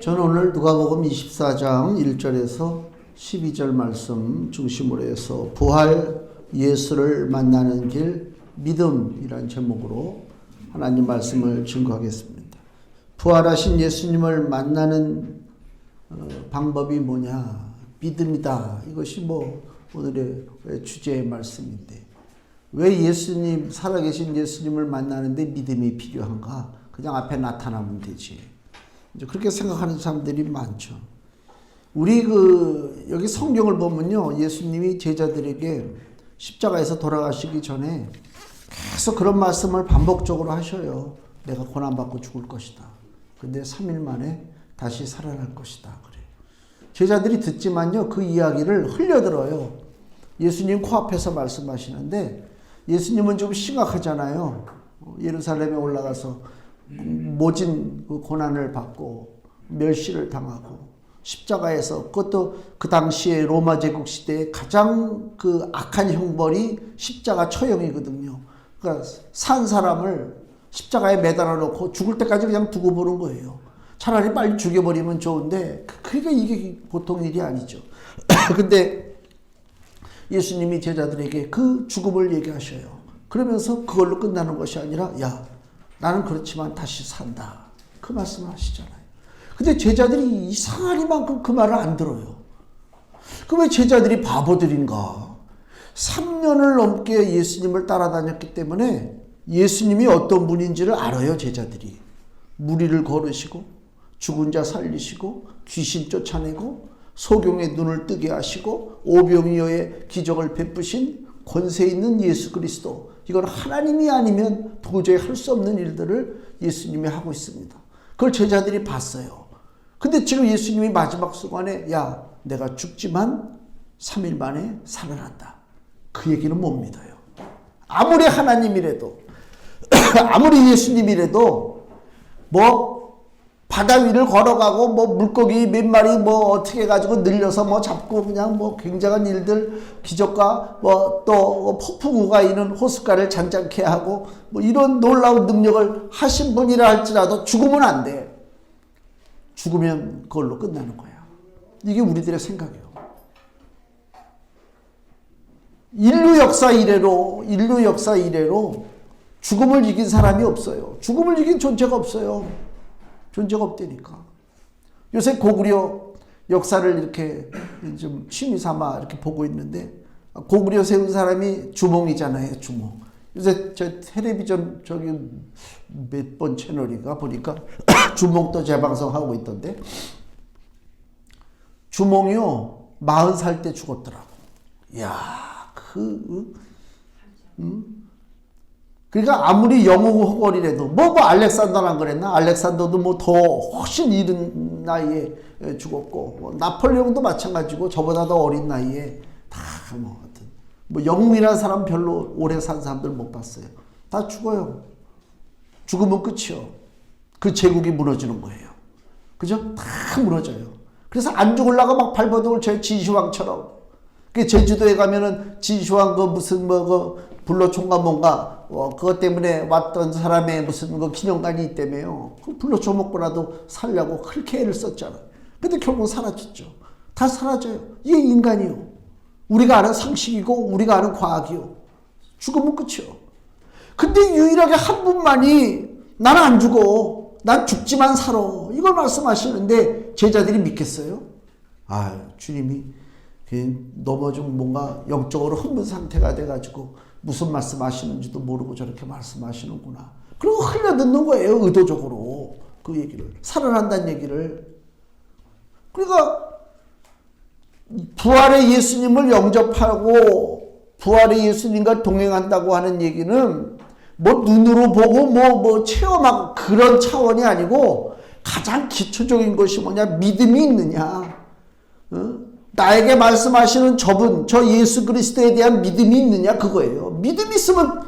저는 오늘 누가복음 24장 1절에서 12절 말씀 중심으로 해서 부활 예수를 만나는 길 믿음이란 제목으로 하나님 말씀을 증거하겠습니다. 부활하신 예수님을 만나는 방법이 뭐냐? 믿음이다. 이것이 오늘의 주제의 말씀인데 왜 예수님, 살아계신 예수님을 만나는데 믿음이 필요한가? 그냥 앞에 나타나면 되지. 이제 그렇게 생각하는 사람들이 많죠. 우리 여기 성경을 보면요. 예수님이 제자들에게 십자가에서 돌아가시기 전에 계속 그런 말씀을 반복적으로 하셔요. 내가 고난받고 죽을 것이다. 근데 3일 만에 다시 살아날 것이다. 그래. 제자들이 듣지만요. 그 이야기를 흘려들어요. 예수님 코앞에서 말씀하시는데 예수님은 좀 심각하잖아요. 예루살렘에 올라가서 모진 고난을 받고 멸시를 당하고 십자가에서, 그것도 그 당시에 로마 제국 시대에 가장 악한 형벌이 십자가 처형이거든요. 그러니까 산 사람을 십자가에 매달아 놓고 죽을 때까지 그냥 두고 보는 거예요. 차라리 빨리 죽여버리면 좋은데 그러니까 이게 보통 일이 아니죠. 근데 예수님이 제자들에게 그 죽음을 얘기하셔요. 그러면서 그걸로 끝나는 것이 아니라 나는 그렇지만 다시 산다. 그 말씀을 하시잖아요. 근데 제자들이 이상하니만큼 그 말을 안 들어요. 그 왜 제자들이 바보들인가? 3년을 넘게 예수님을 따라다녔기 때문에 예수님이 어떤 분인지를 알아요. 제자들이. 무리를 걸으시고 죽은 자 살리시고 귀신 쫓아내고 소경의 눈을 뜨게 하시고 오병이어의 기적을 베푸신 권세 있는 예수 그리스도, 이건 하나님이 아니면 도저히 할 수 없는 일들을 예수님이 하고 있습니다. 그걸 제자들이 봤어요. 근데 지금 예수님이 마지막 순간에 내가 죽지만 3일 만에 살아난다. 그 얘기는 못 믿어요. 아무리 하나님이라도 아무리 예수님이라도 바다 위를 걸어가고 물고기 몇 마리 어떻게 해가지고 늘려서 잡고 그냥 굉장한 일들, 기적과 또 폭풍우가 있는 호숫가를 잔잔케 하고 이런 놀라운 능력을 하신 분이라 할지라도 죽으면 안 돼. 죽으면 그걸로 끝나는 거야. 이게 우리들의 생각이에요. 인류 역사 이래로 죽음을 이긴 사람이 없어요. 죽음을 이긴 존재가 없어요. 존재가 없다니까. 요새 고구려 역사를 이렇게 좀 취미 삼아 이렇게 보고 있는데, 고구려 세운 사람이 주몽이잖아요. 주몽. 요새 저 텔레비전 몇 번 채널인가 보니까 주몽도 재방송하고 있던데, 주몽이요 40살 때 죽었더라고. 그러니까 아무리 영웅 호걸이라도 알렉산더란 그랬나? 알렉산더도 더 훨씬 이른 나이에 죽었고, 나폴레옹도 마찬가지고 저보다 더 어린 나이에 다 하여튼 영웅이라는 사람 별로 오래 산 사람들 못 봤어요. 다 죽어요. 죽으면 끝이요. 그 제국이 무너지는 거예요. 그죠? 다 무너져요. 그래서 안 죽으려고 막 발버둥을 쳐요. 진시황처럼. 그 제주도에 가면은 진시황 불로총각 뭔가 그것 때문에 왔던 사람의 무슨 기념관이 있다며요. 그 불로초목보라도 살려고 그렇게 애를 썼잖아요. 근데 결국 사라졌죠. 다 사라져요. 이게 인간이요. 우리가 아는 상식이고 우리가 아는 과학이요. 죽으면 끝이요. 근데 유일하게 한 분만이 나는 안 죽어. 난 죽지만 살아. 이걸 말씀하시는데 제자들이 믿겠어요? 주님이 너무 좀 뭔가 영적으로 흥분 상태가 돼가지고 무슨 말씀하시는지도 모르고 저렇게 말씀하시는구나. 그리고 흘려듣는 거예요. 의도적으로 그 얘기를. 살아난다는 얘기를. 그러니까 부활의 예수님을 영접하고 부활의 예수님과 동행한다고 하는 얘기는 눈으로 보고 체험하고 그런 차원이 아니고 가장 기초적인 것이 뭐냐? 믿음이 있느냐? 나에게 말씀하시는 저 예수 그리스도에 대한 믿음이 있느냐? 그거예요. 믿음이 있으면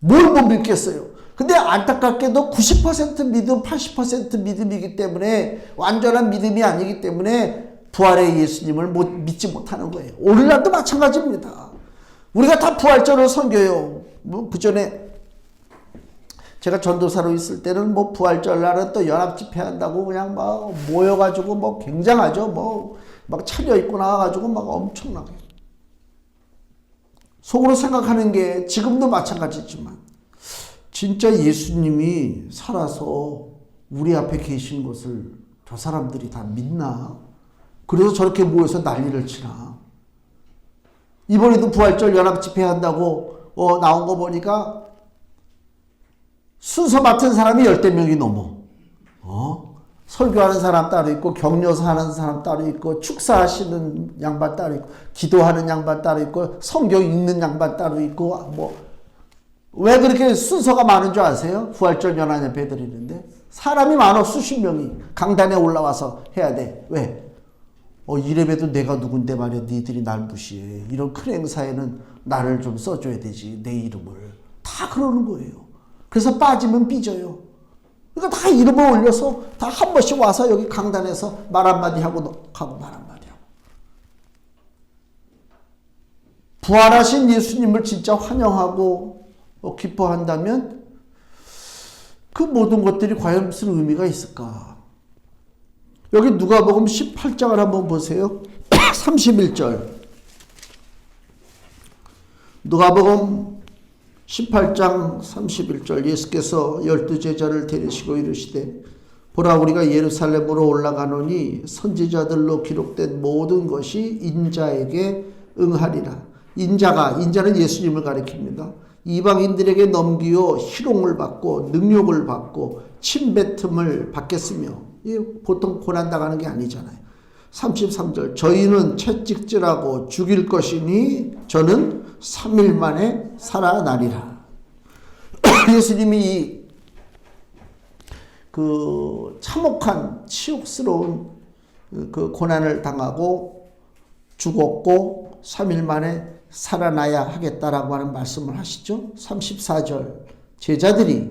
뭘 못 믿겠어요. 근데 안타깝게도 90% 믿음, 80% 믿음이기 때문에, 완전한 믿음이 아니기 때문에 부활의 예수님을 믿지 못하는 거예요. 오늘날도 마찬가지입니다. 우리가 다 부활절을 섬겨요. 그 전에 제가 전도사로 있을 때는 뭐 부활절 날은 또 연합 집회한다고 그냥 막 모여가지고 뭐 굉장하죠. 뭐 막 차려입고 나와가지고 막 엄청나게. 속으로 생각하는 게 지금도 마찬가지지만 진짜 예수님이 살아서 우리 앞에 계신 것을 저 사람들이 다 믿나? 그래서 저렇게 모여서 난리를 치나? 이번에도 부활절 연합 집회 한다고 나온 거 보니까 순서 맡은 사람이 10대 명이 넘어. 설교하는 사람 따로 있고, 격려사 하는 사람 따로 있고, 축사하시는 양반 따로 있고, 기도하는 양반 따로 있고, 성경 읽는 양반 따로 있고, 뭐, 왜 그렇게 순서가 많은 줄 아세요? 부활절 연합 예배 드리는데. 사람이 많아, 수십 명이. 강단에 올라와서 해야 돼. 왜? 이래봬도 내가 누군데 말이야, 니들이 날 무시해. 이런 큰 행사에는 나를 좀 써줘야 되지, 내 이름을. 다 그러는 거예요. 그래서 빠지면 삐져요. 그러니까 다 이름을 올려서 다 한 번씩 와서 여기 강단에서 말 한마디 하고 가고 말 한마디 하고. 부활하신 예수님을 진짜 환영하고 기뻐한다면 그 모든 것들이 과연 무슨 의미가 있을까? 여기 누가복음 18장을 한번 보세요. 31절. 누가복음 18장 31절. 예수께서 12제자를 데리시고 이르시되 보라 우리가 예루살렘으로 올라가노니 선지자들로 기록된 모든 것이 인자에게 응하리라. 인자는 예수님을 가리킵니다. 이방인들에게 넘기어 희롱을 받고 능욕을 받고 침뱉음을 받겠으며, 보통 고난당하는 게 아니잖아요. 33절. 저희는 채찍질하고 죽일 것이니 저는 3일 만에 살아나리라. 예수님이 그 참혹한 치욕스러운 그 고난을 당하고 죽었고 3일 만에 살아나야 하겠다라고 하는 말씀을 하시죠. 34절. 제자들이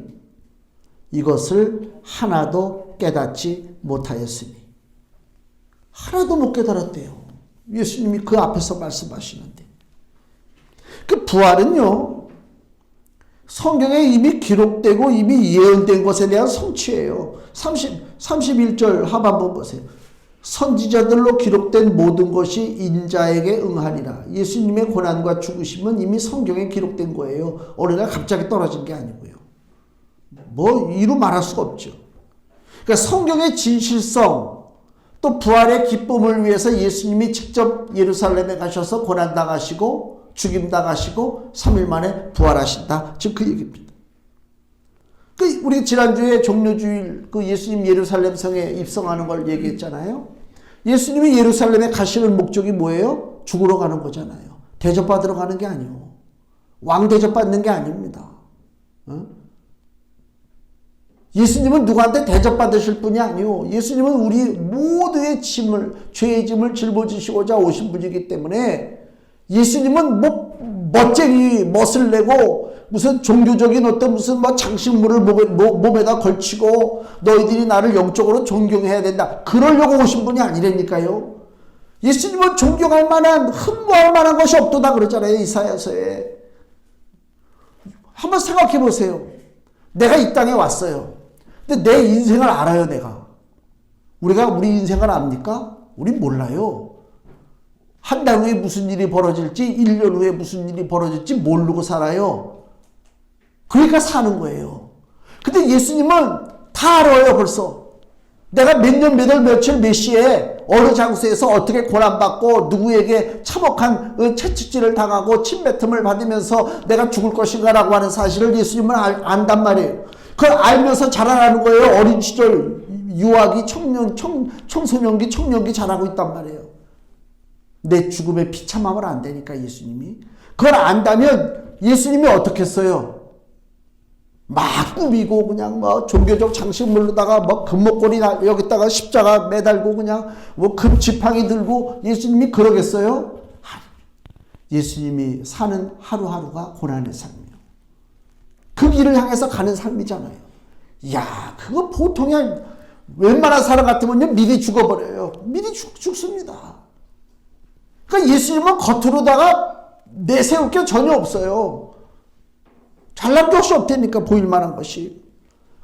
이것을 하나도 깨닫지 못하였으니. 하나도 못 깨달았대요. 예수님이 그 앞에서 말씀하시는데. 그 부활은요, 성경에 이미 기록되고 이미 예언된 것에 대한 성취예요. 31절 하반부 보세요. 선지자들로 기록된 모든 것이 인자에게 응하리라. 예수님의 고난과 죽으심은 이미 성경에 기록된 거예요. 어느 날 갑자기 떨어진 게 아니고요. 뭐 이루 말할 수가 없죠. 그러니까 성경의 진실성, 또 부활의 기쁨을 위해서 예수님이 직접 예루살렘에 가셔서 고난당하시고 죽임당하시고 3일 만에 부활하신다. 지금 그 얘기입니다. 우리 지난주에 종료주일 그 예수님 예루살렘 성에 입성하는 걸 얘기했잖아요. 예수님이 예루살렘에 가시는 목적이 뭐예요? 죽으러 가는 거잖아요. 대접받으러 가는 게 아니에요. 왕 대접받는 게 아닙니다. 예수님은 누구한테 대접받으실 분이 아니요. 예수님은 우리 모두의 죄의 짐을 짊어지시고자 오신 분이기 때문에 예수님은 뭐 멋쟁이 멋을 내고 무슨 종교적인 어떤 무슨 뭐 장식물을 몸에다 걸치고 너희들이 나를 영적으로 존경해야 된다. 그러려고 오신 분이 아니라니까요. 예수님은 존경할 만한, 흠모할 만한 것이 없도다 그러잖아요. 이사야서에. 한번 생각해 보세요. 내가 이 땅에 왔어요. 근데 내 인생을 알아요, 내가. 우리가 우리 인생을 압니까? 우린 몰라요. 한 달 후에 무슨 일이 벌어질지, 1년 후에 무슨 일이 벌어질지 모르고 살아요. 그러니까 사는 거예요. 근데 예수님은 다 알아요, 벌써. 내가 몇 년, 몇 월, 며칠, 몇 시에 어느 장소에서 어떻게 고난받고 누구에게 참혹한 채찍질을 당하고 침뱉음을 받으면서 내가 죽을 것인가라고 하는 사실을 예수님은 안단 말이에요. 그걸 알면서 자라나는 거예요. 어린 시절 유아기, 청소년기, 청년기 자라고 있단 말이에요. 내 죽음에 비참하면 안 되니까 예수님이. 그걸 안다면 예수님이 어떻게 했어요? 막 꾸미고 그냥 뭐 종교적 장식물로다가 뭐 금목걸이 여기다가 십자가 매달고 그냥 뭐 금지팡이 들고 예수님이 그러겠어요? 예수님이 사는 하루하루가 고난의 삶이에요. 그 길을 향해서 가는 삶이잖아요. 이야, 그거 보통이 웬만한 사람 같으면요 미리 죽어버려요. 미리 죽습니다. 그러니까 예수님은 겉으로다가 내세울 게 전혀 없어요. 잘난 것이 없다니까, 보일 만한 것이.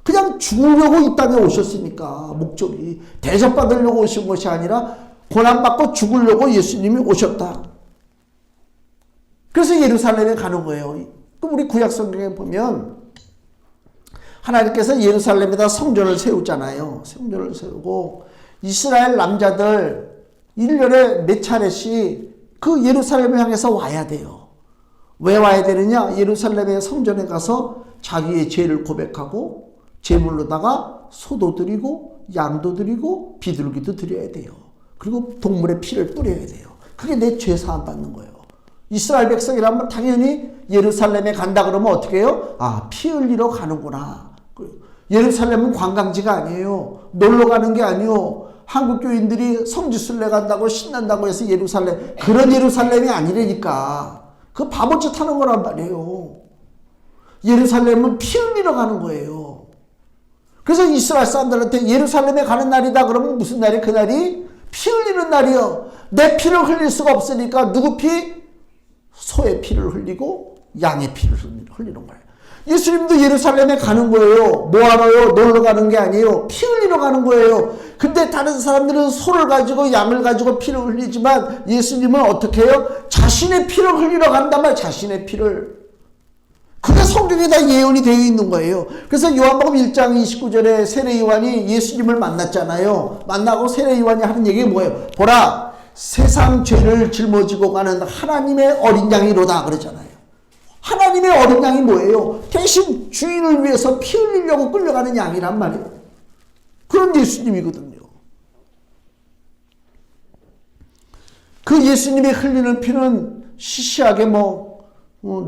그냥 죽으려고 이 땅에 오셨으니까, 목적이. 대접받으려고 오신 것이 아니라 고난받고 죽으려고 예수님이 오셨다. 그래서 예루살렘에 가는 거예요. 그럼 우리 구약 성경에 보면 하나님께서 예루살렘에다 성전을 세우잖아요. 성전을 세우고 이스라엘 남자들 1년에 몇 차례씩 그 예루살렘을 향해서 와야 돼요. 왜 와야 되느냐? 예루살렘의 성전에 가서 자기의 죄를 고백하고 제물로다가 소도 드리고 양도 드리고 비둘기도 드려야 돼요. 그리고 동물의 피를 뿌려야 돼요. 그게 내 죄 사함 받는 거예요. 이스라엘 백성이라면 당연히 예루살렘에 간다 그러면 어떻게 해요? 아, 피 흘리러 가는구나. 예루살렘은 관광지가 아니에요. 놀러 가는 게 아니에요. 한국 교인들이 성지순례 간다고 신난다고 해서 예루살렘, 그런 예루살렘이 아니라니까. 그 바보짓 하는 거란 말이에요. 예루살렘은 피 흘리러 가는 거예요. 그래서 이스라엘 사람들한테 예루살렘에 가는 날이다 그러면 무슨 날이? 그날이 피 흘리는 날이요. 내 피를 흘릴 수가 없으니까 누구 피? 소의 피를 흘리고 양의 피를 흘리는 거예요. 예수님도 예루살렘에 가는 거예요. 뭐하러요? 놀러 가는 게 아니에요. 피 흘리러 가는 거예요. 근데 다른 사람들은 소를 가지고 양을 가지고 피를 흘리지만 예수님은 어떻게 해요? 자신의 피를 흘리러 간단 말이에요. 자신의 피를. 그게 성경에 다 예언이 되어 있는 거예요. 그래서 요한복음 1장 29절에 세례 요한이 예수님을 만났잖아요. 만나고 세례 요한이 하는 얘기가 뭐예요? 보라, 세상 죄를 짊어지고 가는 하나님의 어린 양이로다 그러잖아요. 하나님의 어린 양이 뭐예요? 대신 주인을 위해서 피 흘리려고 끌려가는 양이란 말이에요. 그런 예수님이거든요. 그 예수님이 흘리는 피는 시시하게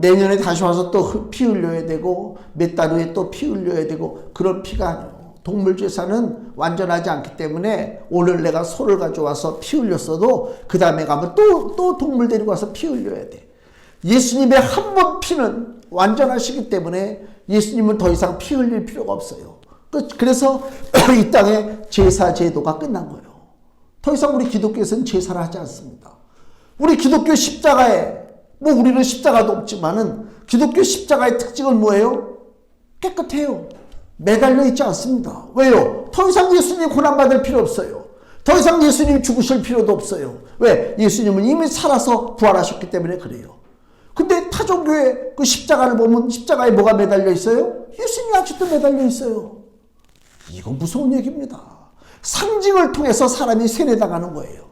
내년에 다시 와서 또 피 흘려야 되고 몇 달 후에 또 피 흘려야 되고 그런 피가 아니에요. 동물제사는 완전하지 않기 때문에 오늘 내가 소를 가져와서 피 흘렸어도 그 다음에 가면 또 동물 데리고 와서 피 흘려야 돼. 예수님의 한 번 피는 완전하시기 때문에 예수님은 더 이상 피 흘릴 필요가 없어요. 그래서 이 땅에 제사 제도가 끝난 거예요. 더 이상 우리 기독교에서는 제사를 하지 않습니다. 우리 기독교 십자가에 우리는 십자가도 없지만은 기독교 십자가의 특징은 뭐예요? 깨끗해요. 매달려 있지 않습니다. 왜요? 더 이상 예수님 고난받을 필요 없어요. 더 이상 예수님 죽으실 필요도 없어요. 왜? 예수님은 이미 살아서 부활하셨기 때문에 그래요. 근데 타종교의 그 십자가를 보면 십자가에 뭐가 매달려 있어요? 예수님이 아직도 매달려 있어요. 이건 무서운 얘기입니다. 상징을 통해서 사람이 세뇌당하는 거예요.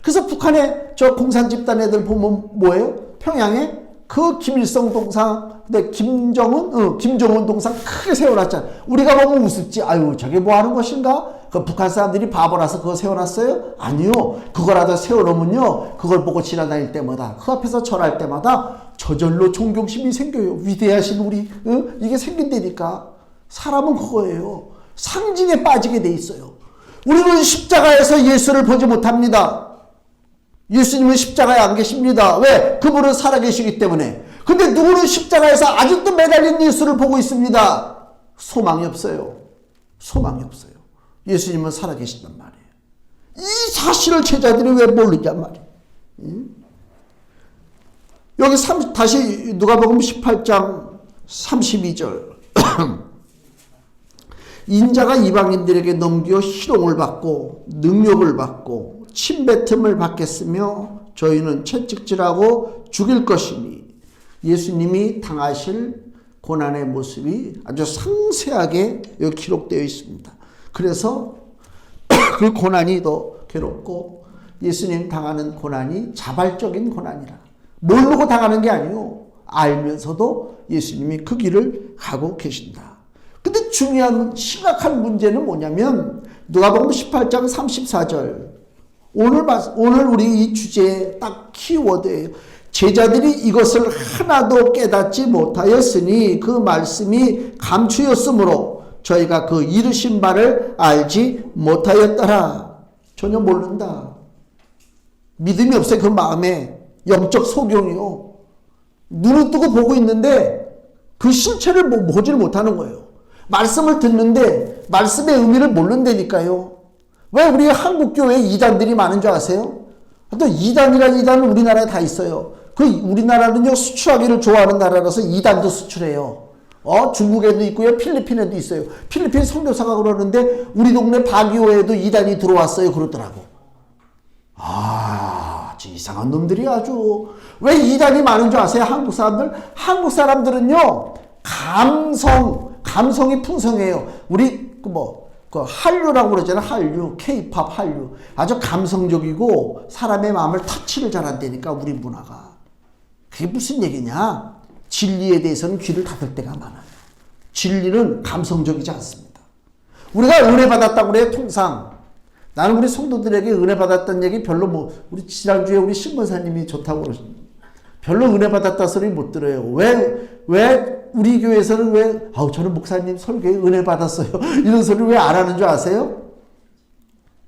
그래서 북한의 저 공산 집단 애들 보면 뭐예요? 평양에 그 김일성 동상, 근데 김정은 동상 크게 세워놨잖아요. 우리가 보면 우습지. 아유, 저게 뭐 하는 것인가? 그 북한 사람들이 바보라서 그거 세워놨어요? 아니요. 그거라도 세워놓으면요, 그걸 보고 지나다닐 때마다, 그 앞에서 절할 때마다 저절로 존경심이 생겨요. 위대하신 우리, 이게 생긴다니까. 사람은 그거예요. 상징에 빠지게 돼 있어요. 우리는 십자가에서 예수를 보지 못합니다. 예수님은 십자가에 안 계십니다. 왜? 그분은 살아계시기 때문에. 근데 누구는 십자가에서 아직도 매달린 예수를 보고 있습니다. 소망이 없어요. 소망이 없어요. 예수님은 살아계신단 말이에요. 이 사실을 제자들이 왜 모르냔 말이에요. 여기 다시 누가복음 18장 32절. 인자가 이방인들에게 넘겨 희롱을 받고 능욕을 받고 침뱉음을 받겠으며 저희는 채찍질하고 죽일 것이니, 예수님이 당하실 고난의 모습이 아주 상세하게 여기 기록되어 있습니다. 그래서 그 고난이 더 괴롭고 예수님 당하는 고난이 자발적인 고난이라. 모르고 당하는 게 아니요, 알면서도 예수님이 그 길을 가고 계신다. 근데 중요한 심각한 문제는 뭐냐면 누가복음 18장 34절. 오늘 우리 이 주제의 딱 키워드예요. 제자들이 이것을 하나도 깨닫지 못하였으니 그 말씀이 감추였으므로 저희가 그 이르신 바를 알지 못하였더라. 전혀 모른다. 믿음이 없어요. 그 마음에. 영적 소경이요. 눈을 뜨고 보고 있는데 그 실체를 보지를 못하는 거예요. 말씀을 듣는데 말씀의 의미를 모른다니까요. 왜 우리 한국 교회에 이단들이 많은 줄 아세요? 또 이단이란 이단은 우리나라에 다 있어요. 그 우리나라는요, 수출하기를 좋아하는 나라라서 이단도 수출해요. 중국에도 있고요. 필리핀에도 있어요. 필리핀 선교사가 그러는데 우리 동네 바기오에도 이단이 들어왔어요. 그러더라고. 아주 이상한 놈들이 아주. 왜 이단이 많은 줄 아세요? 한국 사람들? 한국 사람들은요. 감성이 풍성해요. 우리 그 한류라고 그러잖아요. 한류, K-팝 한류. 아주 감성적이고 사람의 마음을 터치를 잘한다니까 우리 문화가. 그게 무슨 얘기냐? 진리에 대해서는 귀를 닫을 때가 많아요. 진리는 감성적이지 않습니다. 우리가 은혜 받았다고 그래요. 통상. 나는 우리 성도들에게 은혜 받았다는 얘기 별로 우리 지난주에 우리 신문사님이 좋다고 그러십니다. 별로 은혜 받았다 소리 못 들어요. 왜 우리 교회에서는 저는 목사님 설교에 은혜 받았어요. 이런 소리 왜 안 하는 줄 아세요?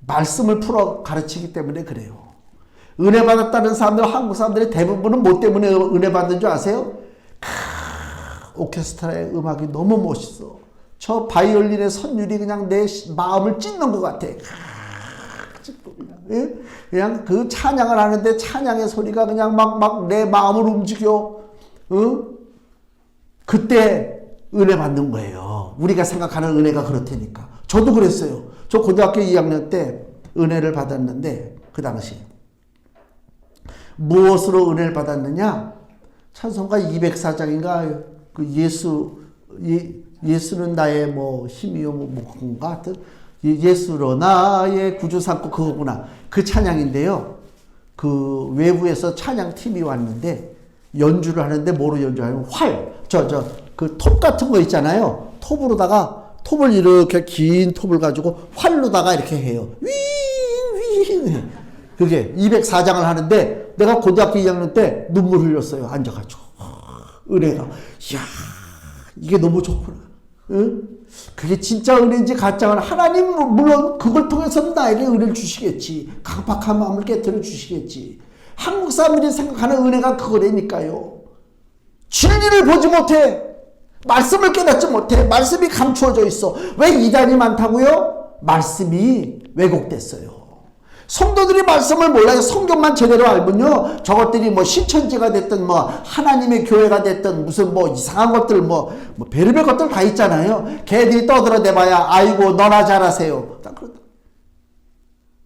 말씀을 풀어 가르치기 때문에 그래요. 은혜 받았다는 사람들, 한국 사람들의 대부분은 뭐 때문에 은혜 받는 줄 아세요? 오케스트라의 음악이 너무 멋있어. 저 바이올린의 선율이 그냥 내 마음을 찢는 것 같아. 그냥 그 찬양을 하는데 찬양의 소리가 그냥 막 내 마음을 움직여. 그때 은혜 받는 거예요. 우리가 생각하는 은혜가 그렇다니까. 저도 그랬어요. 저 고등학교 2학년 때 은혜를 받았는데 그 당시 무엇으로 은혜를 받았느냐? 찬송가 204장인가 그 예수는 나의 힘이요 뭔가 하여튼 예수로 나의 구주 삼고 그거구나. 그 찬양인데요. 그 외부에서 찬양팀이 왔는데 연주를 하는데 뭐로 연주하냐면 그 톱 같은 거 있잖아요. 톱을 이렇게 긴 톱을 가지고 활로다가 이렇게 해요. 그게 204장을 하는데 내가 고등학교 2학년 때 눈물 흘렸어요. 앉아가지고. 은혜가. 이야, 이게 너무 좋구나. 응? 그게 진짜 은혜인지 가짜는 하나님 물론 그걸 통해서는 나에게 은혜를 주시겠지. 강팍한 마음을 깨뜨려 주시겠지. 한국 사람들이 생각하는 은혜가 그거라니까요. 진리를 보지 못해. 말씀을 깨닫지 못해. 말씀이 감추어져 있어. 왜 이단이 많다고요? 말씀이 왜곡됐어요. 성도들이 말씀을 몰라요. 성경만 제대로 알면요. 저것들이 신천지가 됐든 하나님의 교회가 됐든 무슨 이상한 것들 별의별 것들 다 있잖아요. 걔들이 떠들어대봐야 아이고 너나 잘하세요.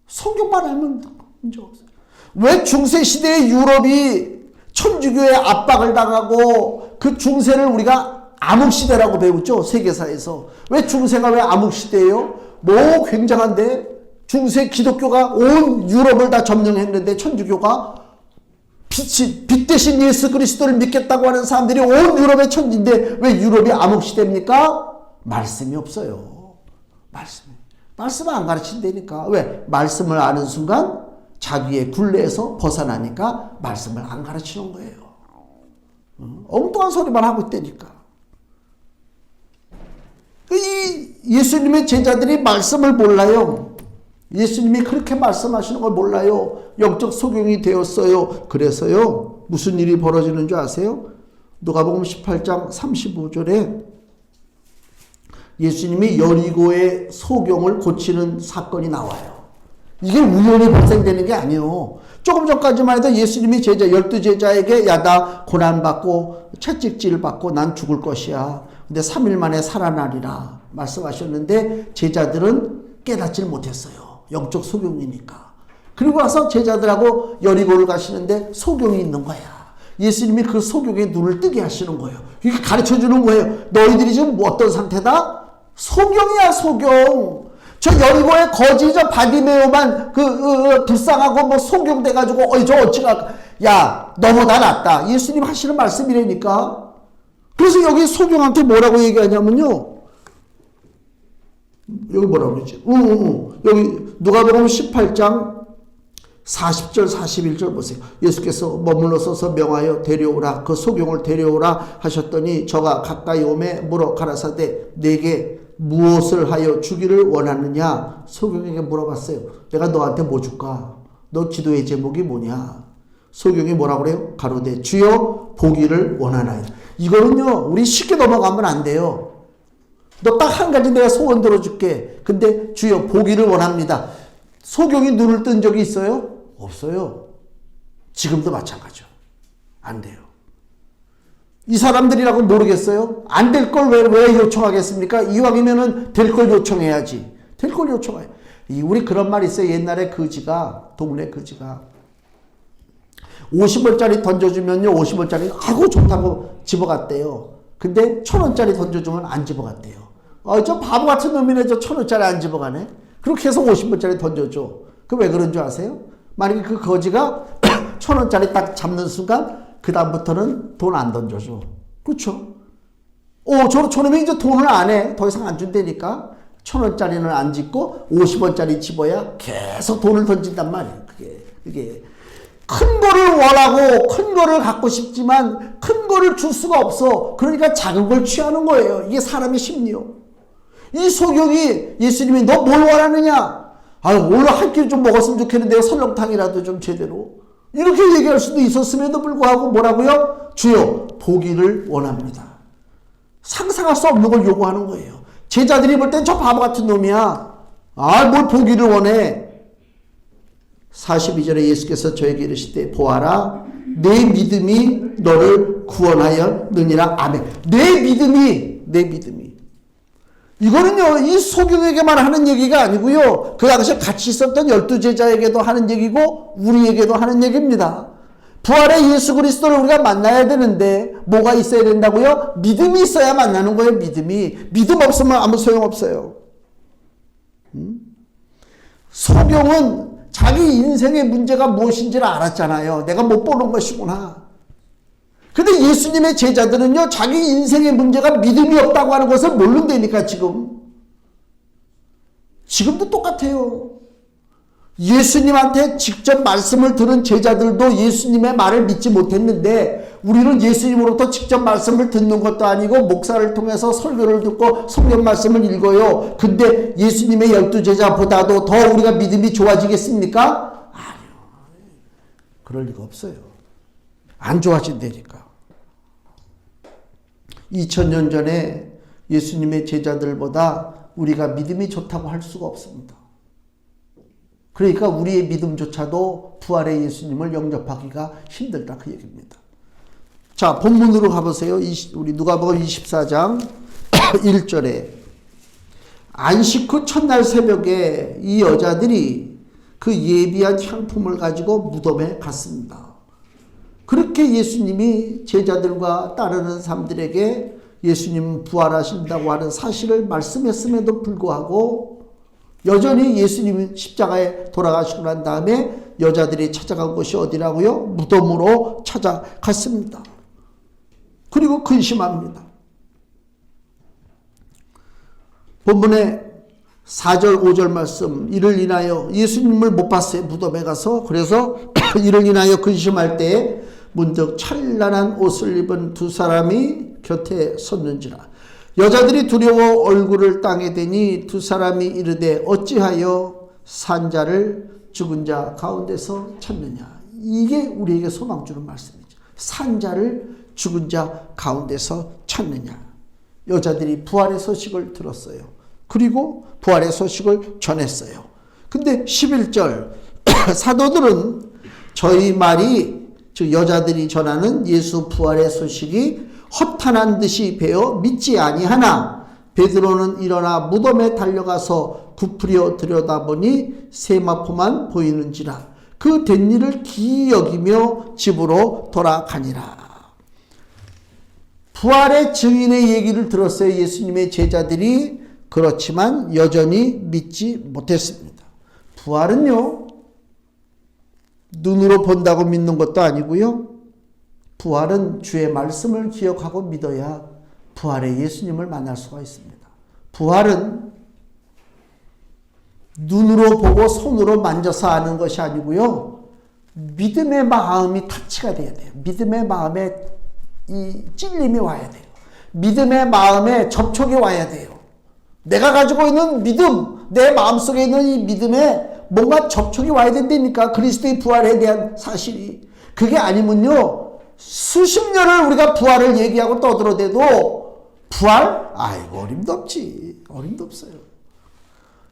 성경만 알면 문제 없어요. 왜 중세시대의 유럽이 천주교의 압박을 당하고 그 중세를 우리가 암흑시대라고 배웠죠. 세계사에서. 왜 중세가 왜 암흑시대예요? 굉장한데 중세 기독교가 온 유럽을 다 점령했는데 천주교가 빛 대신 예수 그리스도를 믿겠다고 하는 사람들이 온 유럽의 천지인데 왜 유럽이 암흑시대입니까? 말씀이 없어요. 말씀을 안 가르친다니까. 왜? 말씀을 아는 순간 자기의 굴레에서 벗어나니까 말씀을 안 가르치는 거예요. 엉뚱한 소리만 하고 있다니까. 이 예수님의 제자들이 말씀을 몰라요. 예수님이 그렇게 말씀하시는 걸 몰라요. 영적 소경이 되었어요. 그래서요. 무슨 일이 벌어지는 줄 아세요? 누가복음 18장 35절에 예수님이 여리고의 소경을 고치는 사건이 나와요. 이게 우연히 발생되는 게 아니에요. 조금 전까지만 해도 예수님이 12제자에게 나 고난받고 채찍질 받고 난 죽을 것이야. 근데 3일 만에 살아나리라 말씀하셨는데 제자들은 깨닫질 못했어요. 영적 소경이니까. 그리고 나서 제자들하고 여리고를 가시는데 소경이 있는 거야. 예수님이 그 소경의 눈을 뜨게 하시는 거예요. 이렇게 가르쳐주는 거예요. 너희들이 지금 어떤 상태다? 소경이야, 소경. 저 여리고의 거지 저 바디메오만 불쌍하고 소경돼가지고 저 어찌가 야 너보다 낫다. 예수님 하시는 말씀이라니까. 그래서 여기 소경한테 뭐라고 얘기하냐면요. 여기 뭐라고 그러지? 여기 누가복음 18장 40절 41절 보세요. 예수께서 머물러 서서 명하여 데려오라. 그 소경을 데려오라 하셨더니 저가 가까이 오매 물어 가라사대 내게 무엇을 하여 주기를 원하느냐? 소경에게 물어봤어요. 내가 너한테 뭐 줄까? 너 기도의 제목이 뭐냐? 소경이 뭐라고 그래요? 가로되 주여 보기를 원하나이다. 이거는요 우리 쉽게 넘어가면 안 돼요. 너 딱 한 가지 내가 소원 들어줄게. 근데 주여 보기를 원합니다. 소경이 눈을 뜬 적이 있어요? 없어요. 지금도 마찬가지죠. 안 돼요. 이 사람들이라고 모르겠어요? 안 될 걸 왜 요청하겠습니까? 이왕이면은 될 걸 요청해야지. 될 걸 요청해. 우리 그런 말 있어요. 옛날에 동네 거지가 50원짜리 던져주면요, 50원짜리 아고 좋다고 집어갔대요. 근데 1000원짜리 던져주면 안 집어갔대요. 저 바보 같은 놈이네. 저 1000원짜리 안 집어가네. 그렇게 해서 50원짜리 던져줘. 그 왜 그런 줄 아세요? 만약에 그 거지가 1000원짜리 딱 잡는 순간 그 다음부터는 돈 안 던져줘. 그렇죠? 저놈이 이제 돈을 안 해. 더 이상 안 준다니까. 1000원짜리는 안 짓고 50원짜리 집어야 계속 돈을 던진단 말이에요. 그게 큰 거를 원하고 큰 거를 갖고 싶지만 큰 거를 줄 수가 없어. 그러니까 작은 걸 취하는 거예요. 이게 사람의 심리요. 이 소경이 예수님이 너 뭘 원하느냐? 오늘 한 끼 좀 먹었으면 좋겠는데요. 설렁탕이라도 좀 제대로. 이렇게 얘기할 수도 있었음에도 불구하고 뭐라고요? 주여, 보기를 원합니다. 상상할 수 없는 걸 요구하는 거예요. 제자들이 볼 땐 저 바보 같은 놈이야. 뭘 보기를 원해. 42절에 예수께서 저에게 이르시되 보아라, 내 믿음이 너를 구원하였느니라. 아멘. 내 믿음이. 이거는요, 이 소경에게만 하는 얘기가 아니고요, 그 당시에 같이 있었던 12제자에게도 하는 얘기고 우리에게도 하는 얘기입니다. 부활의 예수 그리스도를 우리가 만나야 되는데 뭐가 있어야 된다고요? 믿음이 있어야 만나는 거예요. 믿음 없으면 아무 소용없어요. 소경은 자기 인생의 문제가 무엇인지를 알았잖아요. 내가 못 보는 것이구나. 근데 예수님의 제자들은요, 자기 인생의 문제가 믿음이 없다고 하는 것을 모른다니까. 지금도 똑같아요. 예수님한테 직접 말씀을 들은 제자들도 예수님의 말을 믿지 못했는데, 우리는 예수님으로부터 직접 말씀을 듣는 것도 아니고 목사를 통해서 설교를 듣고 성경 말씀을 읽어요. 근데 예수님의 12제자보다도 더 우리가 믿음이 좋아지겠습니까? 아니요. 그럴 리가 없어요. 안 좋아진다니까. 2000년 전에 예수님의 제자들보다 우리가 믿음이 좋다고 할 수가 없습니다. 그러니까 우리의 믿음조차도 부활의 예수님을 영접하기가 힘들다, 그 얘기입니다. 자, 본문으로 가보세요. 우리 누가복음 24장 1절에 안식 후 첫날 새벽에 이 여자들이 그 예비한 향품을 가지고 무덤에 갔습니다. 그렇게 예수님이 제자들과 따르는 사람들에게 예수님 부활하신다고 하는 사실을 말씀했음에도 불구하고 여전히 예수님이 십자가에 돌아가시고 난 다음에 여자들이 찾아간 곳이 어디라고요? 무덤으로 찾아갔습니다. 그리고 근심합니다. 본문에 4절 5절 말씀, 이를 인하여 예수님을 못 봤어요. 무덤에 가서. 그래서 이를 인하여 근심할 때에 문득 찬란한 옷을 입은 두 사람이 곁에 섰는지라. 여자들이 두려워 얼굴을 땅에 대니 두 사람이 이르되 어찌하여 산자를 죽은 자 가운데서 찾느냐. 이게 우리에게 소망 주는 말씀이죠. 산자를 죽은 자 가운데서 찾느냐. 여자들이 부활의 소식을 들었어요. 그리고 부활의 소식을 전했어요. 근데 11절 사도들은 저희 말이, 즉 여자들이 전하는 예수 부활의 소식이 허탄한 듯이 배어 믿지 아니하나 베드로는 일어나 무덤에 달려가서 부풀려 들여다보니 세마포만 보이는지라. 그 된 일을 기이 여기며 집으로 돌아가니라. 부활의 증인의 얘기를 들었어요. 예수님의 제자들이. 그렇지만 여전히 믿지 못했습니다. 부활은요, 눈으로 본다고 믿는 것도 아니고요. 부활은 주의 말씀을 기억하고 믿어야 부활의 예수님을 만날 수가 있습니다. 부활은 눈으로 보고 손으로 만져서 아는 것이 아니고요. 믿음의 마음이 터치가 돼야 돼요. 믿음의 마음에 이 찔림이 와야 돼요. 믿음의 마음에 접촉이 와야 돼요. 내가 가지고 있는 믿음, 내 마음속에 있는 이 믿음에 뭔가 접촉이 와야 된다니까. 그리스도의 부활에 대한 사실이. 그게 아니면요, 수십 년을 우리가 부활을 얘기하고 떠들어대도 부활? 아이고 어림도 없지. 어림도 없어요.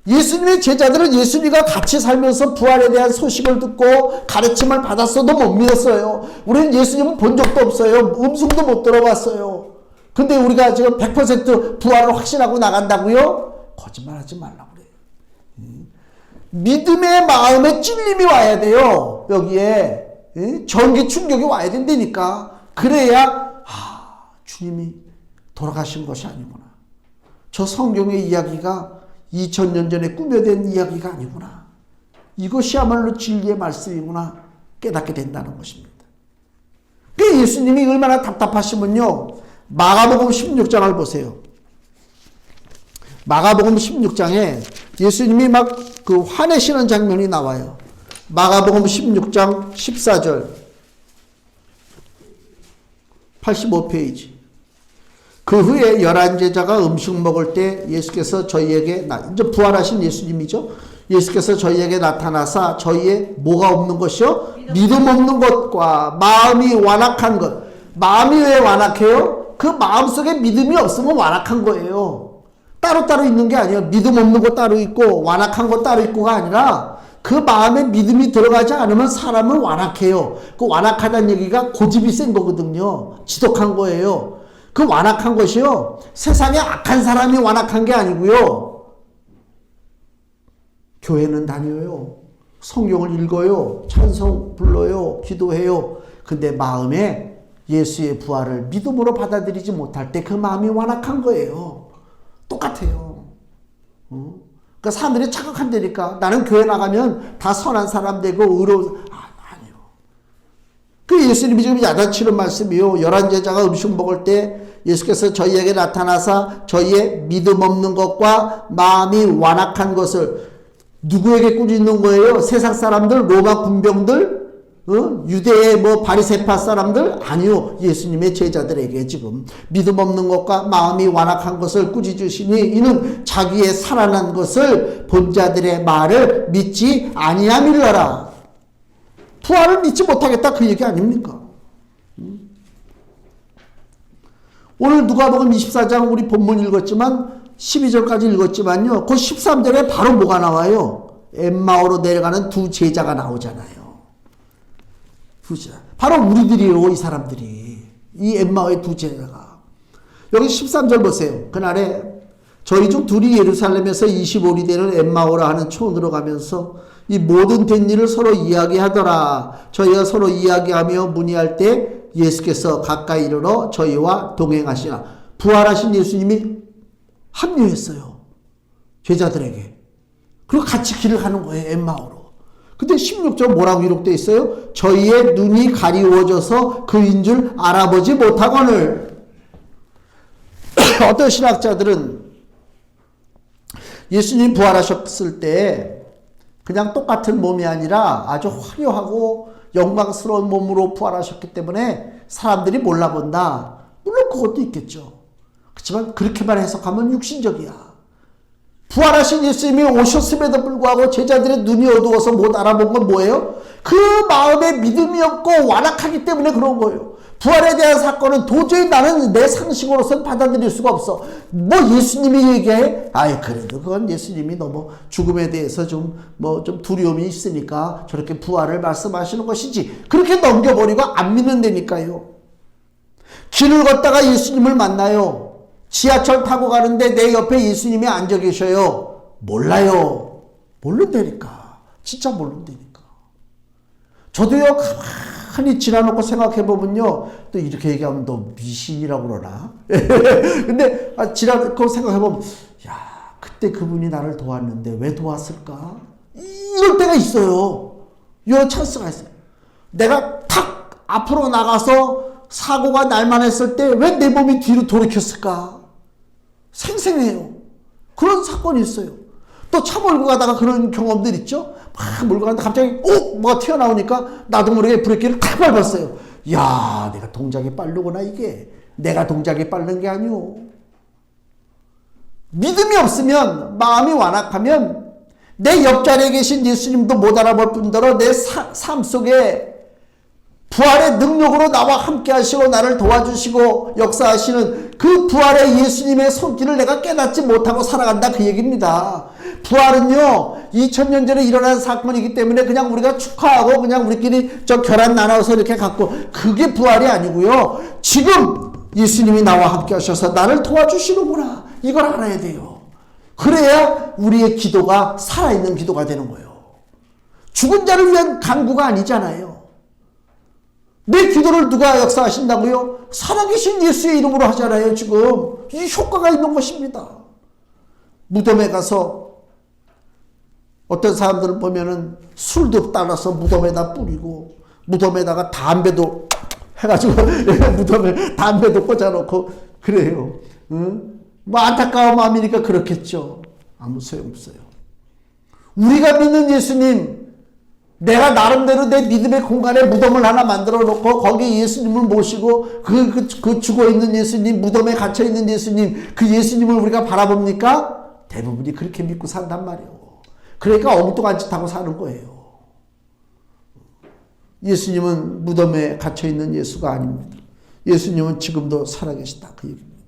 예수님의 제자들은 예수님과 같이 살면서 부활에 대한 소식을 듣고 가르침을 받았어도 못 믿었어요. 우리는 예수님을 본 적도 없어요. 음성도 못 들어봤어요. 근데 우리가 지금 100% 부활을 확신하고 나간다고요? 거짓말하지 말라고 그래요. 믿음의 마음에 찔림이 와야 돼요. 여기에 전기 충격이 와야 된다니까. 그래야 주님이 돌아가신 것이 아니구나. 저 성경의 이야기가 2000년 전에 꾸며낸 이야기가 아니구나. 이것이야말로 진리의 말씀이구나 깨닫게 된다는 것입니다. 그 예수님이 얼마나 답답하시면요. 마가복음 16장을 보세요. 마가복음 16장에 예수님이 막 그 화내시는 장면이 나와요. 마가복음 16장 14절 85페이지. 그 후에 11제자가 음식 먹을 때 예수께서 저희에게 이제 부활하신 예수님이죠. 예수께서 저희에게 나타나사 저희의 뭐가 없는 것이요? 믿음 없는 것과 마음이 완악한 것. 마음이 왜 완악해요? 그 마음속에 믿음이 없으면 완악한 거예요. 따로따로 있는 게 아니에요. 믿음 없는 거 따로 있고 완악한 거 따로 있고가 아니라 그 마음에 믿음이 들어가지 않으면 사람은 완악해요. 그 완악하다는 얘기가 고집이 센 거거든요. 지독한 거예요. 그 완악한 것이요. 세상에 악한 사람이 완악한 게 아니고요. 교회는 다녀요. 성경을 읽어요. 찬송 불러요. 기도해요. 근데 마음에 예수의 부활을 믿음으로 받아들이지 못할 때 그 마음이 완악한 거예요. 똑같아요. 그러니까 사람들이 착각한다니까. 나는 교회 나가면 다 선한 사람 되고 의로운 아니요. 그 예수님이 지금 야단치는 말씀이요. 11제자가 음식 먹을 때 예수께서 저희에게 나타나사 저희의 믿음 없는 것과 마음이 완악한 것을 누구에게 꾸짖는 거예요? 세상 사람들, 로마 군병들, 유대의 바리새파 사람들? 아니요. 예수님의 제자들에게 지금 믿음 없는 것과 마음이 완악한 것을 꾸짖으시니 이는 자기의 살아난 것을 본 자들의 말을 믿지 아니함일러라. 부활을 믿지 못하겠다 그 얘기 아닙니까? 오늘 누가복음 24장 우리 본문 읽었지만 12절까지 읽었지만요. 그 13절에 바로 뭐가 나와요? 엠마오로 내려가는 두 제자가 나오잖아요. 바로 우리들이요. 이 사람들이. 이 엠마오의 두 제자가. 여기 13절 보세요. 그날에 저희 중 둘이 예루살렘에서 25리 되는 엠마오라 하는 촌으로 가면서 이 모든 된 일을 서로 이야기하더라. 저희가 서로 이야기하며 문의할 때 예수께서 가까이 이르러 저희와 동행하시나. 부활하신 예수님이 합류했어요. 제자들에게. 그리고 같이 길을 가는 거예요. 엠마오로. 근데 16절 뭐라고 기록되어 있어요? 저희의 눈이 가리워져서 그인 줄 알아보지 못하거늘. 어떤 신학자들은 예수님이 부활하셨을 때 그냥 똑같은 몸이 아니라 아주 화려하고 영광스러운 몸으로 부활하셨기 때문에 사람들이 몰라본다. 물론 그것도 있겠죠. 그렇지만 그렇게만 해석하면 육신적이야. 부활하신 예수님이 오셨음에도 불구하고 제자들의 눈이 어두워서 못 알아본 건 뭐예요? 그 마음에 믿음이 없고 완악하기 때문에 그런 거예요. 부활에 대한 사건은 도저히 나는 내 상식으로서는 받아들일 수가 없어. 예수님이 얘기해? 그래도 그건 예수님이 너무 죽음에 대해서 좀 두려움이 있으니까 저렇게 부활을 말씀하시는 것이지. 그렇게 넘겨버리고 안 믿는다니까요. 길을 걷다가 예수님을 만나요. 지하철 타고 가는데 내 옆에 예수님이 앉아 계셔요. 몰라요. 모른다니까. 진짜 모른다니까. 저도요, 가만히 지나놓고 생각해보면요, 또 이렇게 얘기하면 너 미신이라고 그러나? 근데, 지나놓고 생각해보면, 그때 그분이 나를 도왔는데 왜 도왔을까? 이럴 때가 있어요. 이런 찬스가 있어요. 내가 탁 앞으로 나가서 사고가 날만 했을 때 왜 내 몸이 뒤로 돌이켰을까? 생생해요. 그런 사건이 있어요. 또 차 몰고 가다가 그런 경험들 있죠? 막 몰고 가는데 갑자기 뭐가 튀어나오니까 나도 모르게 브레이크를 탁 밟았어요. 내가 동작이 빠르구나 이게. 내가 동작이 빠른 게 아니오. 믿음이 없으면, 마음이 완악하면 내 옆자리에 계신 예수님도 못 알아볼 뿐더러 내 삶 속에 부활의 능력으로 나와 함께 하시고 나를 도와주시고 역사하시는 그 부활의 예수님의 손길을 내가 깨닫지 못하고 살아간다, 그 얘기입니다. 부활은요 2000년 전에 일어난 사건이기 때문에 그냥 우리가 축하하고 그냥 우리끼리 저 결혼 나눠서 이렇게 갖고, 그게 부활이 아니고요, 지금 예수님이 나와 함께 하셔서 나를 도와주시는구나, 이걸 알아야 돼요. 그래야 우리의 기도가 살아있는 기도가 되는 거예요. 죽은 자를 위한 간구가 아니잖아요. 내 기도를 누가 역사하신다고요? 살아계신 예수의 이름으로 하잖아요. 지금 이 효과가 있는 것입니다. 무덤에 가서 어떤 사람들을 보면은 술도 따라서 무덤에다 뿌리고 무덤에다가 담배도 해가지고 무덤에 담배도 꽂아놓고 그래요. 응? 뭐 안타까운 마음이니까 그렇겠죠. 아무 소용없어요. 우리가 믿는 예수님, 내가 나름대로 내 믿음의 공간에 무덤을 하나 만들어 놓고 거기 예수님을 모시고 그 죽어있는 예수님, 무덤에 갇혀있는 예수님, 그 예수님을 우리가 바라봅니까? 대부분이 그렇게 믿고 산단 말이에요. 그러니까 엉뚱한 짓 하고 사는 거예요. 예수님은 무덤에 갇혀있는 예수가 아닙니다. 예수님은 지금도 살아계시다, 그 얘기입니다.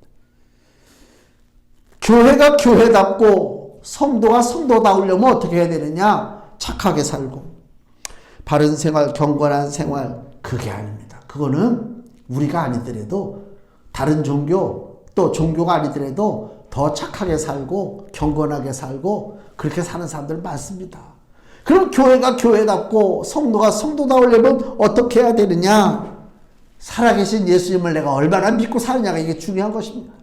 교회가 교회답고 성도가 성도다우려면 어떻게 해야 되느냐? 착하게 살고 바른 생활, 경건한 생활, 그게 아닙니다. 그거는 우리가 아니더라도 다른 종교, 또 종교가 아니더라도 더 착하게 살고 경건하게 살고 그렇게 사는 사람들 많습니다. 그럼 교회가 교회답고 성도가 성도다우려면 어떻게 해야 되느냐? 살아계신 예수님을 내가 얼마나 믿고 사느냐가 이게 중요한 것입니다.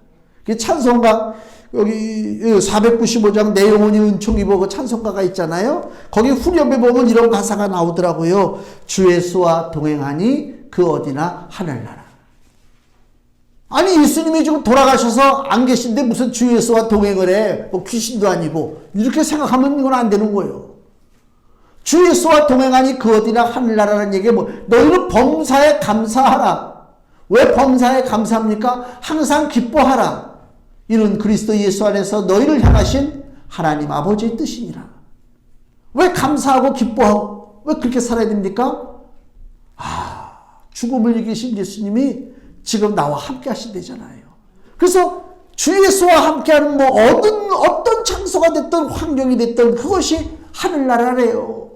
찬송가 여기 495장 내 영혼이 은총 입어 그 찬송가가 있잖아요. 거기 후렴에 보면 이런 가사가 나오더라고요. 주 예수와 동행하니 그 어디나 하늘나라. 아니 예수님이 지금 돌아가셔서 안 계신데 무슨 주 예수와 동행을 해? 뭐 귀신도 아니고. 이렇게 생각하면 이건 안 되는 거예요. 주 예수와 동행하니 그 어디나 하늘나라라는 얘기가 뭐, 너희는 범사에 감사하라. 왜 범사에 감사합니까? 항상 기뻐하라. 이는 그리스도 예수 안에서 너희를 향하신 하나님 아버지의 뜻이니라. 왜 감사하고 기뻐하고 왜 그렇게 살아야 됩니까? 죽음을 이기신 예수님이 지금 나와 함께 하신다잖아요. 그래서 주 예수와 함께하는 뭐 어떤 장소가 됐든 환경이 됐든 그것이 하늘나라래요.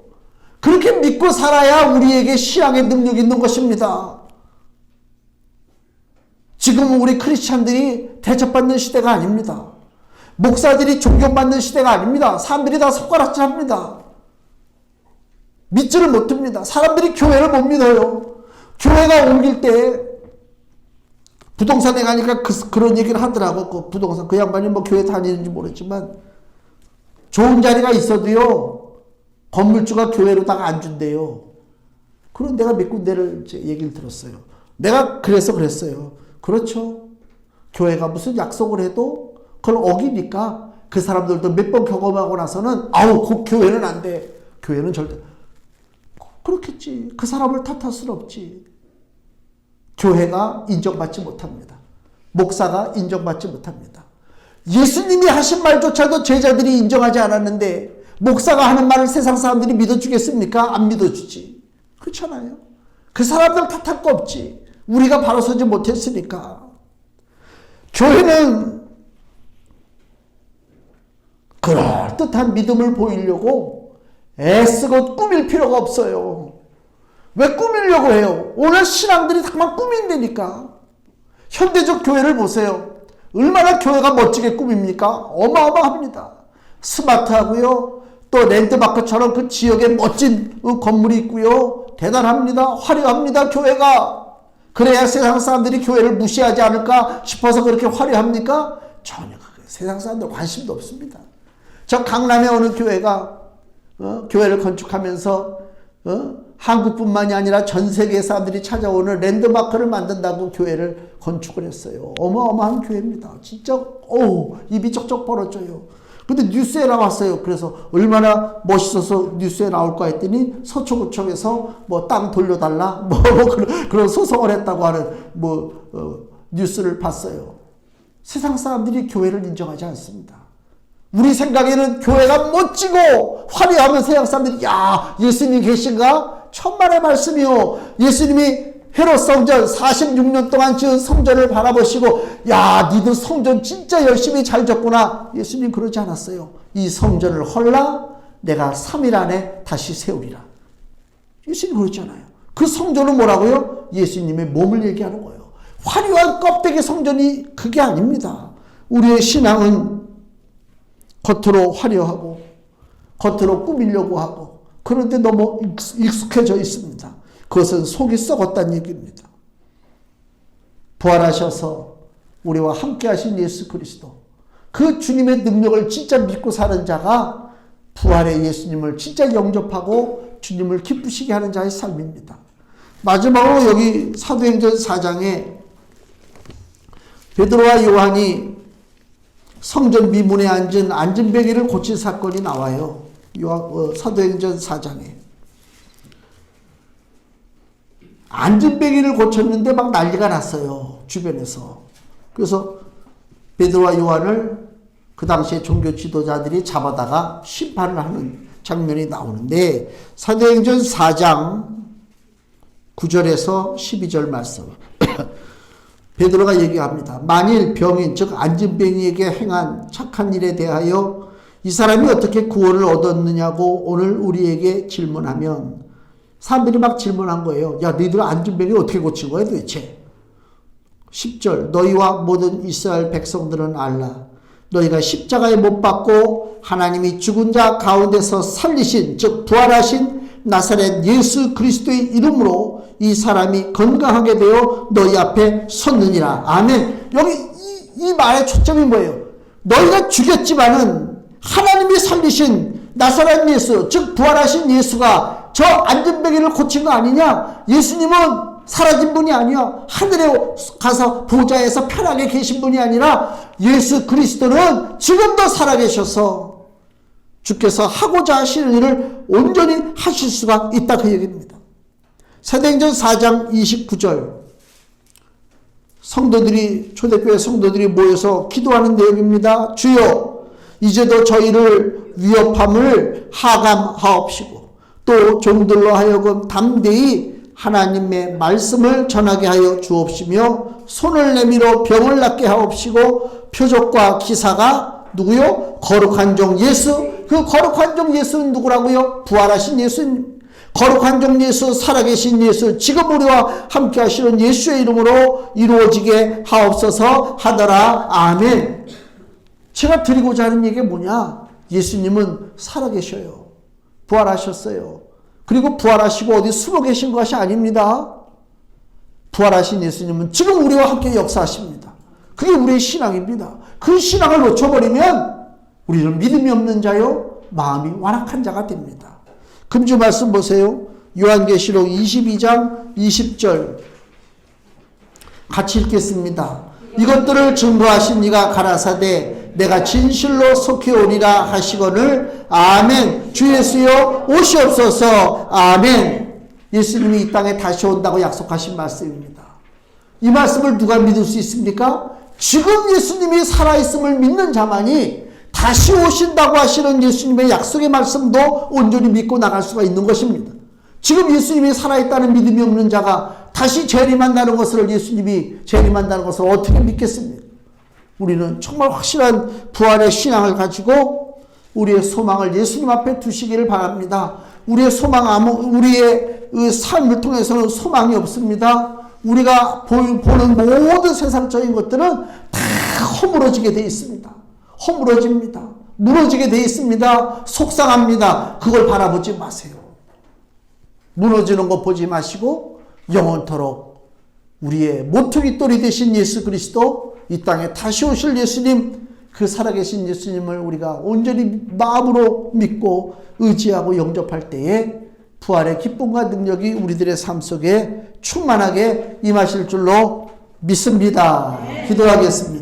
그렇게 믿고 살아야 우리에게 신앙의 능력이 있는 것입니다. 지금은 우리 크리스찬들이 대접받는 시대가 아닙니다. 목사들이 존경받는 시대가 아닙니다. 사람들이 다 손가락질 합니다. 믿지를 못합니다. 사람들이 교회를 못 믿어요. 교회가 옮길 때 부동산에 가니까 그런 얘기를 하더라고. 그 부동산, 그 양반이 뭐 교회 다니는지 모르지만 좋은 자리가 있어도요 건물주가 교회로다가 안 준대요. 그런 내가 몇 군데를 얘기를 들었어요. 내가 그래서 그랬어요. 그렇죠. 교회가 무슨 약속을 해도 그걸 어기니까 그 사람들도 몇 번 경험하고 나서는 아우 그 교회는 안 돼. 교회는 절대. 그렇겠지. 그 사람을 탓할 수는 없지. 교회가 인정받지 못합니다. 목사가 인정받지 못합니다. 예수님이 하신 말조차도 제자들이 인정하지 않았는데 목사가 하는 말을 세상 사람들이 믿어주겠습니까? 안 믿어주지. 그렇잖아요. 그 사람들 탓할 거 없지. 우리가 바로 서지 못했으니까. 교회는 그럴듯한 믿음을 보이려고 애쓰고 꾸밀 필요가 없어요. 왜 꾸미려고 해요? 오늘 신앙들이 다만 꾸민다니까. 현대적 교회를 보세요. 얼마나 교회가 멋지게 꾸밉니까? 어마어마합니다. 스마트하고요. 또 랜드마크처럼 그 지역에 멋진 건물이 있고요. 대단합니다. 화려합니다. 교회가. 그래야 세상 사람들이 교회를 무시하지 않을까 싶어서 그렇게 화려합니까? 전혀 세상 사람들 관심도 없습니다. 저 강남에 어느 교회가 교회를 건축하면서 한국뿐만이 아니라 전 세계 사람들이 찾아오는 랜드마크를 만든다고 교회를 건축을 했어요. 어마어마한 교회입니다. 진짜 입이 쩍쩍 벌어져요. 근데 뉴스에 나왔어요. 그래서 얼마나 멋있어서 뉴스에 나올까 했더니 서초구청에서 뭐 땅 돌려달라 그런 소송을 했다고 하는 뉴스를 봤어요. 세상 사람들이 교회를 인정하지 않습니다. 우리 생각에는 교회가 멋지고 화려하면 세상 사람들이 야 예수님 계신가? 천만의 말씀이요. 예수님이 헤롯 성전 46년 동안 지은 성전을 바라보시고 야 니들 성전 진짜 열심히 잘 졌구나. 예수님 그러지 않았어요. 이 성전을 헐라 내가 3일 안에 다시 세우리라. 예수님 그러잖아요. 그 성전은 뭐라고요? 예수님의 몸을 얘기하는 거예요. 화려한 껍데기 성전이 그게 아닙니다. 우리의 신앙은 겉으로 화려하고 겉으로 꾸미려고 하고 그런데 너무 익숙해져 있습니다. 그것은 속이 썩었다는 얘기입니다. 부활하셔서 우리와 함께 하신 예수 그리스도, 그 주님의 능력을 진짜 믿고 사는 자가 부활의 예수님을 진짜 영접하고 주님을 기쁘시게 하는 자의 삶입니다. 마지막으로 여기 사도행전 4장에 베드로와 요한이 성전 미문에 앉은 안진뱅이를 고친 사건이 나와요. 사도행전 4장에. 안진뱅이를 고쳤는데 막 난리가 났어요. 주변에서. 그래서 베드로와 요한을 그 당시에 종교 지도자들이 잡아다가 심판을 하는 장면이 나오는데 사도행전 4장 9절에서 12절 말씀. 베드로가 얘기합니다. 만일 병인 즉 안진뱅이에게 행한 착한 일에 대하여 이 사람이 어떻게 구원을 얻었느냐고 오늘 우리에게 질문하면, 사람들이 막 질문한 거예요. 야 너희들 안진뱅이 어떻게 고친 거야 도대체. 10절 너희와 모든 이스라엘 백성들은 알라. 너희가 십자가에 못 박고 하나님이 죽은 자 가운데서 살리신 즉 부활하신 나사렛 예수 그리스도의 이름으로 이 사람이 건강하게 되어 너희 앞에 섰느니라. 아멘. 여기 이 말의 초점이 뭐예요? 너희가 죽였지만은 하나님이 살리신 나사렛 예수 즉 부활하신 예수가 저 안진뱅이를 고친 거 아니냐? 예수님은 사라진 분이 아니야. 하늘에 가서 보좌에서 편하게 계신 분이 아니라 예수 그리스도는 지금도 살아계셔서 주께서 하고자 하시는 일을 온전히 하실 수가 있다 그 얘기입니다. 사도행전 4장 29절 성도들이 초대교회 성도들이 모여서 기도하는 내용입니다. 주여 이제도 저희를 위협함을 하감하옵시고 또 종들로 하여금 담대히 하나님의 말씀을 전하게 하여 주옵시며 손을 내밀어 병을 낫게 하옵시고 표적과 기사가 누구요? 거룩한 종 예수. 그 거룩한 종 예수는 누구라고요? 부활하신 예수님. 거룩한 종 예수, 살아계신 예수, 지금 우리와 함께 하시는 예수의 이름으로 이루어지게 하옵소서 하더라. 아멘. 제가 드리고자 하는 얘기가 뭐냐? 예수님은 살아계셔요. 부활하셨어요. 그리고 부활하시고 어디 숨어 계신 것이 아닙니다. 부활하신 예수님은 지금 우리와 함께 역사하십니다. 그게 우리의 신앙입니다. 그 신앙을 놓쳐버리면 우리는 믿음이 없는 자요, 마음이 완악한 자가 됩니다. 금주 말씀 보세요. 요한계시록 22장 20절 같이 읽겠습니다. 이것들을 증거하신 이가 가라사대 내가 진실로 속히 오리라 하시거늘 아멘. 주 예수여 오시옵소서. 아멘. 예수님이 이 땅에 다시 온다고 약속하신 말씀입니다. 이 말씀을 누가 믿을 수 있습니까? 지금 예수님이 살아있음을 믿는 자만이 다시 오신다고 하시는 예수님의 약속의 말씀도 온전히 믿고 나갈 수가 있는 것입니다. 지금 예수님이 살아있다는 믿음이 없는 자가 다시 재림한다는 것을, 예수님이 재림한다는 것을 어떻게 믿겠습니까? 우리는 정말 확실한 부활의 신앙을 가지고 우리의 소망을 예수님 앞에 두시기를 바랍니다. 우리의 소망, 우리의 삶을 통해서는 소망이 없습니다. 우리가 보는 모든 세상적인 것들은 다 허물어지게 되어 있습니다. 허물어집니다. 무너지게 되어 있습니다. 속상합니다. 그걸 바라보지 마세요. 무너지는 거 보지 마시고 영원토록 우리의 모퉁이 돌이 되신 예수 그리스도, 이 땅에 다시 오실 예수님, 그 살아계신 예수님을 우리가 온전히 마음으로 믿고 의지하고 영접할 때에 부활의 기쁨과 능력이 우리들의 삶 속에 충만하게 임하실 줄로 믿습니다. 기도하겠습니다.